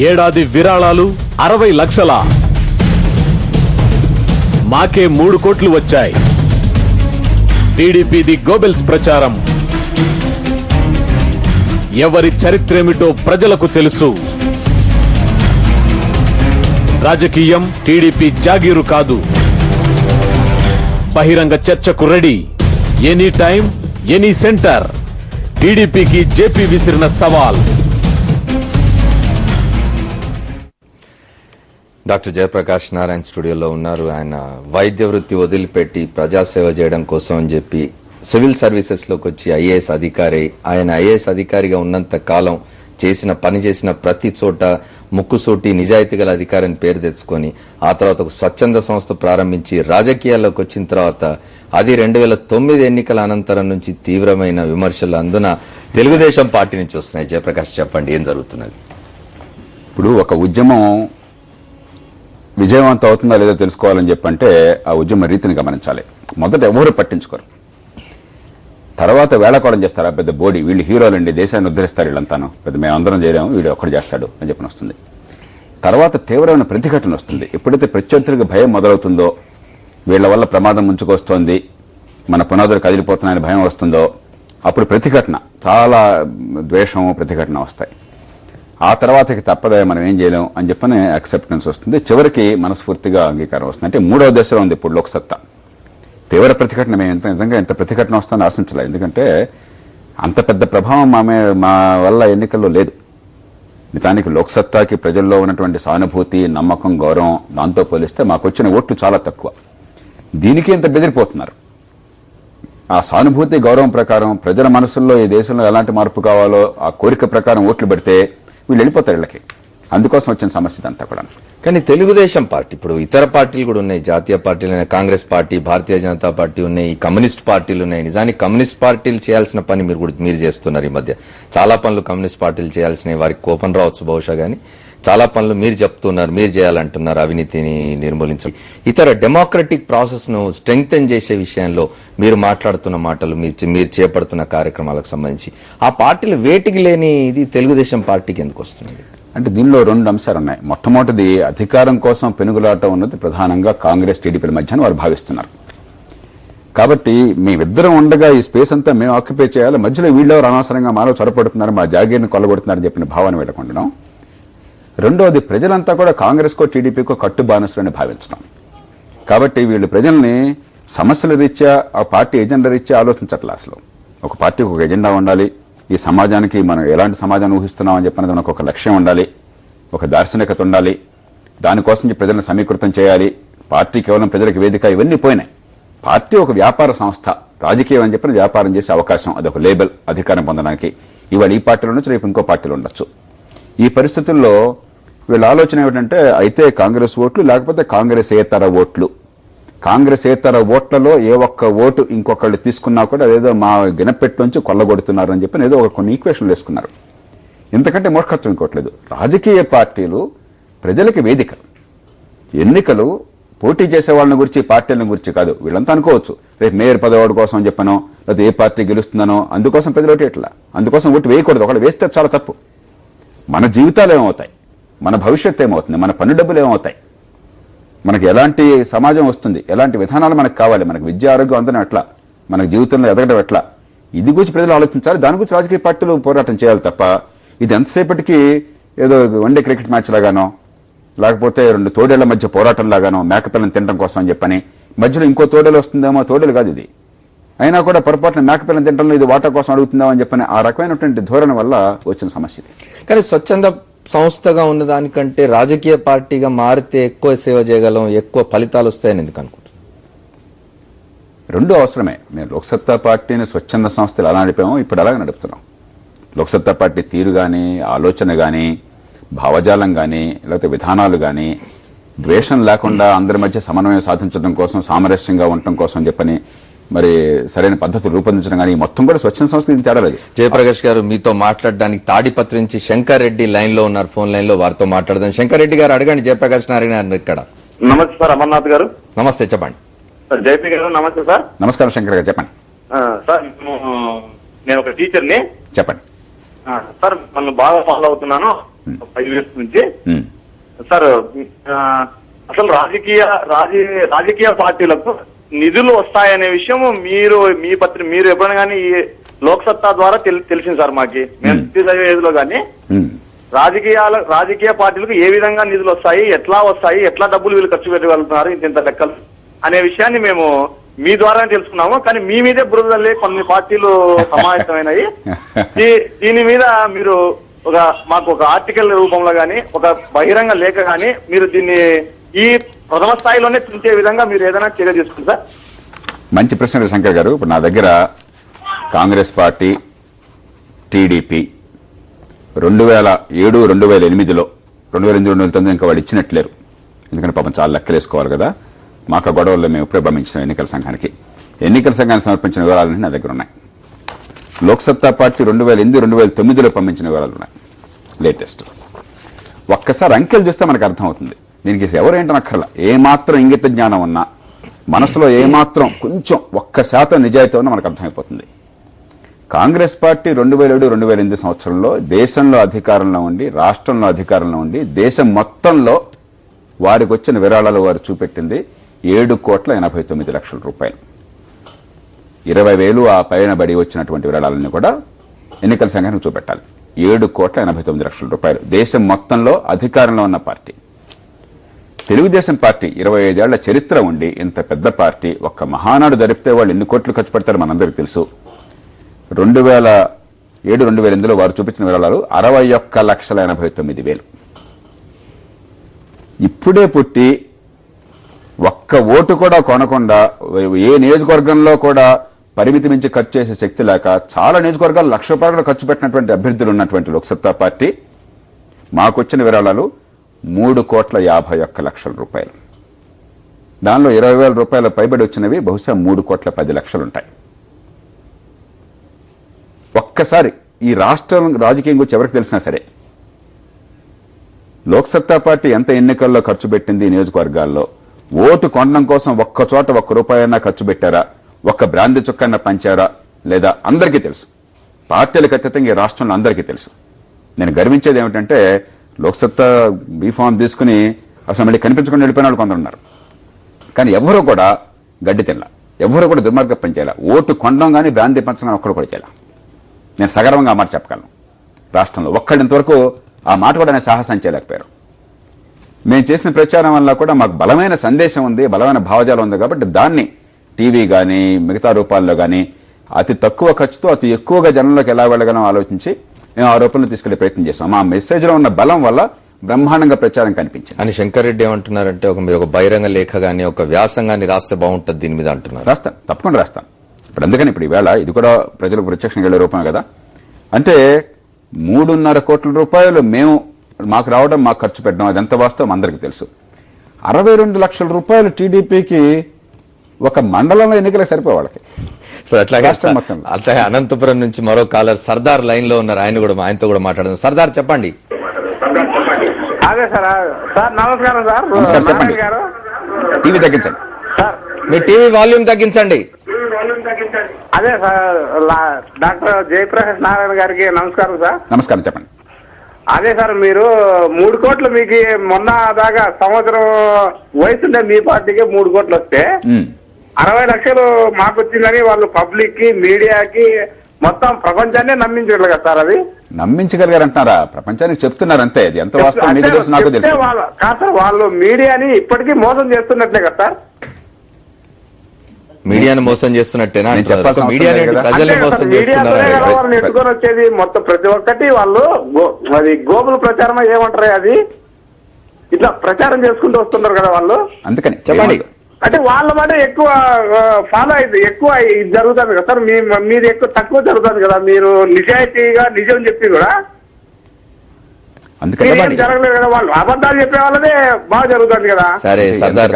ఏడాది విరాళాలు 60 లక్షల. మాకే 3 కోట్లు వచ్చాయి. టీడీపీది గోబెల్స్ ప్రచారం. ఎవరి చరిత్రేమిటో ప్రజలకు తెలుసు. రాజకీయం టీడీపీ జాగీరు కాదు. బహిరంగ చర్చకు ready. Any time, any centre. టీడీపీకి జేపీ విసిరిన సవాల్. డాక్టర్ జయప్రకాష్ నారాయణ స్టూడియోలో ఉన్నారు. ఆయన వైద్య వృత్తి వదిలిపెట్టి ప్రజాసేవ చేయడం కోసం అని చెప్పి సివిల్ సర్వీసెస్ లోకి వచ్చి ఐఏఎస్ అధికారి. ఆయన ఐఏఎస్ అధికారిగా ఉన్నంత కాలం పని చేసిన ప్రతి చోట ముక్కుసూటి నిజాయితీ గల అధికారి అని పేరు తెచ్చుకొని ఆ తర్వాత ఒక స్వచ్ఛంద సంస్థ ప్రారంభించి రాజకీయాల్లోకి వచ్చిన తర్వాత అది 2009 ఎన్నికల అనంతరం నుంచి తీవ్రమైన విమర్శలు అందున తెలుగుదేశం పార్టీ నుంచి వస్తున్నాయి. జయప్రకాష్ చెప్పండి, ఏం జరుగుతున్నది? ఇప్పుడు ఒక ఉద్యమం విజయవంతం అవుతుందా లేదో తెలుసుకోవాలని చెప్పంటే ఆ ఉద్యమ రీతిని గమనించాలి. మొదట ఎవరు పట్టించుకోరు, తర్వాత వేళకోవడం చేస్తారు. పెద్ద బోడీ వీళ్ళు హీరోలండి, దేశాన్ని ఉద్ధరిస్తారు వీళ్ళంతాను, పెద్ద మేమందరం చేయలేము, వీడు ఒక్కడు చేస్తాడు అని చెప్పని వస్తుంది. తర్వాత తీవ్రమైన ప్రతిఘటన వస్తుంది. ఎప్పుడైతే ప్రత్యర్థులకు భయం మొదలవుతుందో, వీళ్ల వల్ల ప్రమాదం ముంచుకొస్తోంది, మన పునాదులు కదిలిపోతున్నాయని భయం వస్తుందో, అప్పుడు ప్రతిఘటన, చాలా ద్వేషము ప్రతిఘటన వస్తాయి. ఆ తర్వాతకి తప్పదే, మనం ఏం చేయలేం అని చెప్పని యాక్సెప్టెన్స్ వస్తుంది. చివరికి మనస్ఫూర్తిగా అంగీకారం వస్తుంది. అంటే 3వ దశలో ఉంది ఇప్పుడు లోక్సత్తా. తీవ్ర ప్రతిఘటన మేము నిజంగా ఎంత ప్రతిఘటన వస్తుందని ఆశించలేదు. ఎందుకంటే అంత పెద్ద ప్రభావం మా వల్ల ఎన్నికల్లో లేదు. నిజానికి లోక్సత్తాకి ప్రజల్లో ఉన్నటువంటి సానుభూతి, నమ్మకం, గౌరవం దాంతో పోలిస్తే మాకు వచ్చిన ఓట్లు చాలా తక్కువ. దీనికి ఇంత బెదిరిపోతున్నారు. ఆ సానుభూతి, గౌరవం ప్రకారం ప్రజల మనసుల్లో ఈ దేశంలో ఎలాంటి మార్పు కావాలో ఆ కోరిక ప్రకారం ఓట్లు పెడితే వీళ్ళు వెళ్ళిపోతారు ఇళ్ళకి. అందుకోసం వచ్చిన సమస్య అంతా కూడా. కానీ తెలుగుదేశం పార్టీ, ఇప్పుడు ఇతర పార్టీలు కూడా ఉన్నాయి, జాతీయ పార్టీలు ఉన్నాయి, కాంగ్రెస్ పార్టీ, భారతీయ జనతా పార్టీ ఉన్నాయి, కమ్యూనిస్ట్ పార్టీలు ఉన్నాయి. నిజానికి కమ్యూనిస్ట్ పార్టీలు చేయాల్సిన పని మీరు చేస్తున్నారు. ఈ మధ్య చాలా పనులు కమ్యూనిస్ట్ పార్టీలు చేయాల్సినవి, వారికి కోపం రావచ్చు బహుశా, గానీ చాలా పనులు మీరు చెప్తున్నారు, మీరు చేయాలంటున్నారు. అవినీతిని నిర్మూలించాలి, ఇతర డెమోక్రటిక్ ప్రాసెస్ ను స్ట్రెంగ్తెన్ చేసే విషయంలో మీరు మాట్లాడుతున్న మాటలు, మీరు చేపడుతున్న కార్యక్రమాలకు సంబంధించి ఆ పార్టీలు వేటికి లేని ఇది తెలుగుదేశం పార్టీకి ఎందుకు వస్తుంది? అంటే దీనిలో 2 అంశాలు ఉన్నాయి. మొట్టమొదటిది, అధికారం కోసం పెనుగులాట ఉన్నది ప్రధానంగా కాంగ్రెస్ టీడీపీల మధ్య వారు భావిస్తున్నారు. కాబట్టి మేమిద్దరం ఉండగా ఈ స్పేస్ అంతా మేము ఆక్యుపై చేయాలి, మధ్యలో వీళ్ళెవరు అనవసరంగా మాలో చొరపడుతున్నారు, మా జాగీర్ని కొల్లగొడుతున్నారని చెప్పిన భావన వీళ్ళకు ఉండడం. రెండోది, ప్రజలంతా కూడా కాంగ్రెస్కో టీడీపీకో కట్టు బానిసలని భావించడం. కాబట్టి వీళ్ళు ప్రజల్ని సమస్యల రీత్యా, ఆ పార్టీ ఎజెండా రీత్యా ఆలోచించట్లే. అసలు ఒక పార్టీకి ఒక ఎజెండా ఉండాలి, ఈ సమాజానికి మనం ఎలాంటి సమాజాన్ని ఊహిస్తున్నాం అని చెప్పినది మనకు ఒక లక్ష్యం ఉండాలి, ఒక దార్శనికత ఉండాలి, దానికోసం ప్రజలను సమీకృతం చేయాలి. పార్టీ కేవలం ప్రజలకు వేదిక, ఇవన్నీ పోయినాయి. పార్టీ ఒక వ్యాపార సంస్థ, రాజకీయం అని చెప్పిన వ్యాపారం చేసే అవకాశం, అదొక లేబుల్ అధికారం పొందడానికి. ఇవాళ ఈ పార్టీలో ఉండొచ్చు, రేపు ఇంకో పార్టీలో ఉండొచ్చు. ఈ పరిస్థితుల్లో వీళ్ళ ఆలోచన ఏమిటంటే, అయితే కాంగ్రెస్ ఓట్లు, లేకపోతే కాంగ్రెస్ ఏతర ఓట్లు. కాంగ్రెస్ ఏతర ఓట్లలో ఏ ఒక్క ఓటు ఇంకొకళ్ళు తీసుకున్నా కూడా ఏదో మా గినపెట్టి నుంచి కొల్లగొడుతున్నారు అని చెప్పి ఏదో కొన్ని ఈక్వేషన్లు వేసుకున్నారు. ఇంతకంటే మూర్ఖత్వం ఇంకోట్లేదు. రాజకీయ పార్టీలు ప్రజలకి వేదిక. ఎన్నికలు పోటీ చేసే వాళ్ళని గురించి, పార్టీలను గురించి కాదు. వీళ్ళంతా అనుకోవచ్చు రేపు మేయర్ పదవాడు కోసం అని చెప్పనో, లేదా ఏ పార్టీ గెలుస్తుందనో అందుకోసం ప్రజలు ఓటు వేయట్లా, అందుకోసం ఓటు వేయకూడదు. ఒకళ్ళు వేస్తే చాలా తప్పు. మన జీవితాలు ఏమవుతాయి, మన భవిష్యత్తు ఏమవుతుంది, మన పన్ను డబ్బులు ఏమవుతాయి, మనకి ఎలాంటి సమాజం వస్తుంది, ఎలాంటి విధానాలు మనకు కావాలి, మనకు విద్య, ఆరోగ్యం అందడం ఎట్లా, మనకు జీవితంలో ఎదగడం ఎట్లా, ఇది గురించి ప్రజలు ఆలోచించాలి. దాని గురించి రాజకీయ పార్టీలు పోరాటం చేయాలి తప్ప ఇది ఎంతసేపటికి ఏదో వన్డే క్రికెట్ మ్యాచ్ లాగానో, లేకపోతే 2 తోడేళ్ల మధ్య పోరాటం లాగానో, మేకపిల్లని తినడం కోసం అని చెప్పని మధ్యలో ఇంకో తోడేలు వస్తుందేమో. తోడేలు కాదు ఇది. అయినా కూడా పొరపాటున మేకపిల్లని తినడంలో ఇది వాటా కోసం అడుగుతుందామో అని చెప్పని ఆ రకమైనటువంటి ధోరణి వల్ల వచ్చిన సమస్య. కానీ స్వచ్ఛంద సంస్థగా ఉన్న దానికంటే రాజకీయ పార్టీగా మారితే ఎక్కువ సేవ చేయగలం, ఎక్కువ ఫలితాలు వస్తాయని ఎందుకు అనుకుంటున్నారు? 2 అవసరమే. మేము లోక్సత్తా పార్టీని స్వచ్ఛంద సంస్థలు ఎలా నడిపామో ఇప్పుడు అలాగే నడుపుతున్నాం. లోక్సత్తా పార్టీ తీరు కానీ, ఆలోచన కానీ, భావజాలం కానీ, లేకపోతే విధానాలు కానీ ద్వేషం లేకుండా అందరి మధ్య సమన్వయం సాధించడం కోసం, సామరస్యంగా ఉండటం కోసం చెప్పని మరి సరైన పద్ధతులు రూపొందించడం కానీ మొత్తం కూడా స్వచ్ఛంద సంస్థ ఇది తేడా లేదు. జయప్రకాష్ గారు, మీతో మాట్లాడడానికి తాడిపత్రి నుంచి శంకర్ రెడ్డి లైన్ లో ఉన్నారు, ఫోన్ లైన్ లో. వారితో మాట్లాడదాం. శంకర్ రెడ్డి గారు అడగండి. జయప్రకాష్ నారాయణ ఇక్కడ. నమస్తే సార్, అమర్నాథ్ గారు. నమస్తే, చెప్పండి. సార్ జయపి గారు నమస్తే సార్. నమస్కారం శంకర్ గారు, చెప్పండి. సార్ నేను ఒక టీచర్ని. చెప్పండి సార్, మనం బాగా ఫాలో అవుతున్నాను. 5 years నుంచి. ఉమ్. సార్ అసలు రాజకీయ పార్టీలకు నిధులు వస్తాయనే విషయం మీరు ఎప్పుడైనా కానీ ఈ లోక్సత్తా ద్వారా తెలిసింది సార్ మాకి. మేము ఏజ్లో కానీ ఉమ్. రాజకీయ పార్టీలకు ఏ విధంగా నిధులు వస్తాయి, ఎట్లా డబ్బులు వీళ్ళు ఖర్చు పెట్టగలుగుతున్నారు, ఇంత లెక్కలు అనే విషయాన్ని మేము మీ ద్వారానే తెలుసుకున్నాము. కానీ మీ మీదే బురదల్లే కొన్ని పార్టీలు సమావేశమైనాయి. దీని మీద మీరు మాకు ఒక ఆర్టికల్ రూపంలో గానీ, ఒక బహిరంగ లేఖ గానీ మీరు దీన్ని ఈ ప్రథమ స్థాయిలోనే చూసే విధంగా మీరు ఏదైనా చర్య తీసుకుంటారు? మంచి ప్రశ్న శంకర్ గారు. ఇప్పుడు నా దగ్గర కాంగ్రెస్ పార్టీ, టీడీపీ 2007, 2008లో 2008, 2009 ఇంకా వాళ్ళు ఇచ్చినట్లేరు. ఎందుకంటే పాపం చాలా లెక్కలేసుకోవాలి కదా. మాకు గొడవల్లో మేము ఇప్పుడే పంపించాం ఎన్నికల సంఘానికి. ఎన్నికల సంఘానికి సమర్పించిన వివరాలన్నీ నా దగ్గర ఉన్నాయి. లోక్సత్తా పార్టీ 2008, 2009లో పంపించిన వివరాలు ఉన్నాయి లేటెస్ట్. ఒక్కసారి అంకెలు చూస్తే మనకు అర్థమవుతుంది. దీనికి ఎవరేంటనక్కర్లా, ఏమాత్రం ఇంగిత జ్ఞానం ఉన్నా, మనసులో ఏమాత్రం కొంచెం 1% నిజాయితీ ఉన్నా మనకు అర్థమైపోతుంది. కాంగ్రెస్ పార్టీ 2007, 2008 సంవత్సరంలో దేశంలో అధికారంలో ఉండి, రాష్ట్రంలో అధికారంలో ఉండి, దేశం మొత్తంలో వారికి వచ్చిన విరాళాలు వారు చూపెట్టింది 7,89,00,000 రూపాయలు. 20,000 ఆ పైన బడి వచ్చినటువంటి విరాళాలన్నీ కూడా ఎన్నికల సంఘానికి చూపెట్టాలి. 7,89,00,000 రూపాయలు దేశం మొత్తంలో అధికారంలో ఉన్న పార్టీ. తెలుగుదేశం పార్టీ 25 ఏళ్ల చరిత్ర ఉండి ఇంత పెద్ద పార్టీ ఒక్క మహానాడు జరిపితే వాళ్ళు ఎన్ని కోట్లు ఖర్చు పెడతారో మనందరికీ తెలుసు. 2007, 2008లో వారు చూపించిన విరాళాలు 61,89,000. ఇప్పుడే పుట్టి ఒక్క ఓటు కూడా కొనకుండా, ఏ నియోజకవర్గంలో కూడా పరిమితి మించి ఖర్చు చేసే శక్తి లేక చాలా నియోజకవర్గాలు ₹1,00,000 ఖర్చు పెట్టినటువంటి అభ్యర్థులు ఉన్నటువంటి లోక్సత్తా పార్టీ మాకొచ్చిన విరాళాలు 3,51,00,000 రూపాయలు. దానిలో 20,000 రూపాయల పైబడి వచ్చినవి బహుశా 3,10,00,000 ఉంటాయి. ఒక్కసారి ఈ రాష్ట్రం రాజకీయం గురించి ఎవరికి తెలిసినా సరే, లోక్సత్తా పార్టీ ఎంత ఎన్నికల్లో ఖర్చు పెట్టింది, నియోజకవర్గాల్లో ఓటు కొనడం కోసం ఒక్క చోట ₹1 ఖర్చు పెట్టారా, ఒక్క బ్రాంతి చుక్కన్న పంచారా లేదా అందరికీ తెలుసు. పార్టీలకు అతీతంగా ఈ రాష్ట్రంలో అందరికీ తెలుసు. నేను గర్వించేది ఏమిటంటే, లోక్సత్తా బీఫామ్ తీసుకుని అసలు మళ్ళీ కనిపించకుండా వెళ్ళిపోయిన వాళ్ళు కొందరు ఉన్నారు. కానీ ఎవరూ కూడా గడ్డి తినలా, ఎవరూ కూడా దుర్మార్గ పనిచేయాల, ఓటు కొనడం కానీ బ్రాంతి పంచడం కానీ ఒక్కడు కూడా చేయాల. నేను సగర్వంగా ఆ మాట చెప్పగలను. రాష్ట్రంలో ఒక్కడింతవరకు ఆ మాట కూడా నేను సాహసం చేయలేకపోయారు. మేము చేసిన ప్రచారం వల్ల కూడా మాకు బలమైన సందేశం ఉంది, బలమైన భావజాలం ఉంది. కాబట్టి దాన్ని టీవీ కానీ మిగతా రూపాల్లో కానీ అతి తక్కువ ఖర్చుతో అతి ఎక్కువగా జనంలోకి ఎలా వెళ్ళగలం ఆలోచించి మేము ఆ రూపంలో తీసుకెళ్లే ప్రయత్నం చేస్తాం. మా మెసేజ్లో ఉన్న బలం వల్ల బ్రహ్మాండంగా ప్రచారం కనిపించింది. అని శంకర్ రెడ్డి ఏమంటున్నారంటే, మీరు ఒక బహిరంగ లేఖ గానీ ఒక వ్యాసం గానీ రాస్తే బాగుంటుంది దీని మీద అంటున్నారు. రాస్తాను, తప్పకుండా రాస్తాను. ఇప్పుడు అందుకని ఇప్పుడు ఈవేళ ఇది కూడా ప్రజలకు ప్రత్యక్షంగా వెళ్ళే రూపమే కదా. అంటే 3,5 కోట్ల రూపాయలు మేము మాకు రావడం, మాకు ఖర్చు పెట్టడం, అది ఎంత వాస్తవం అందరికీ తెలుసు. 62 లక్షల రూపాయలు టీడీపీకి ఒక మండలంలో ఎన్నికలకు సరిపోయి వాళ్ళకి. ఇప్పుడు అట్లాగే అనంతపురం నుంచి మరో కాలర్ సర్దార్ లైన్ లో ఉన్నారు. ఆయనతో కూడా మాట్లాడదాం. సర్దార్ చెప్పండి. అదే సార్ నమస్కారం సార్. నమస్కారం, చెప్పండి. టీవీ తగ్గించండి, మీ టీవీ వాల్యూమ్ తగ్గించండి. అదే సార్, డాక్టర్ జయప్రకాష్ నారాయణ గారికి నమస్కారం సార్. నమస్కారం, చెప్పండి. అదే సార్, మీరు 3 కోట్లు మీకు మొన్న దాకా సంవత్సరం వయసుండే మీ పార్టీకి 3 కోట్లు వస్తే 60 లక్షలు మాకు వచ్చిందని వాళ్ళు పబ్లిక్ కి, మీడియాకి, మొత్తం ప్రపంచాన్ని నమ్మించగలరు కదా సార్. అది నమ్మించగలిగారు అంటున్నారా? ప్రపంచానికి చెప్తున్నారు అంతే. అది ఎంత వాస్తవం మీకు తెలుసు, నాకు తెలుసు. కాదు సార్, వాళ్ళు మీడియాని ఇప్పటికీ మోసం చేస్తున్నట్లే కదా సార్. మీడియాను మోసం చేస్తున్నట్టేనా? మీడియాని ప్రజల్ని మోసం చేస్తున్నారు. ఎత్తుకొని వచ్చేది మొత్తం ప్రతి ఒక్కటి వాళ్ళు అది గోగుల ప్రచారం ఏమంటారు, అది ఇట్లా ప్రచారం చేసుకుంటూ వస్తున్నారు కదా వాళ్ళు. అందుకని చెప్పండి. అంటే వాళ్ళ మాట ఎక్కువ ఫాలో అయింది, ఎక్కువ ఇది జరుగుతుంది కదా సార్. మీది ఎక్కువ తక్కువ జరుగుతుంది కదా. మీరు నిజాయితీగా నిజం చెప్పి కూడా జరగలేదు కదా. వాళ్ళు అబద్ధాలు చెప్పే వాళ్ళదే బాగా జరుగుతుంది కదా. సరే,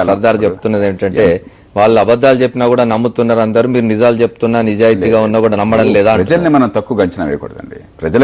సర్దార్ చెప్తున్నది ఏంటంటే, వాళ్ళు అబద్ధాలు చెప్పినా కూడా నమ్ముతున్నారు అందరూ. మీరు నిజాలు చెప్తున్నా, నిజాయితీగా ఉన్నా కూడా నమ్మడం లేదా? ప్రజల్ని మనం తక్కువ అంచనా వేయకూడదండి. ప్రజల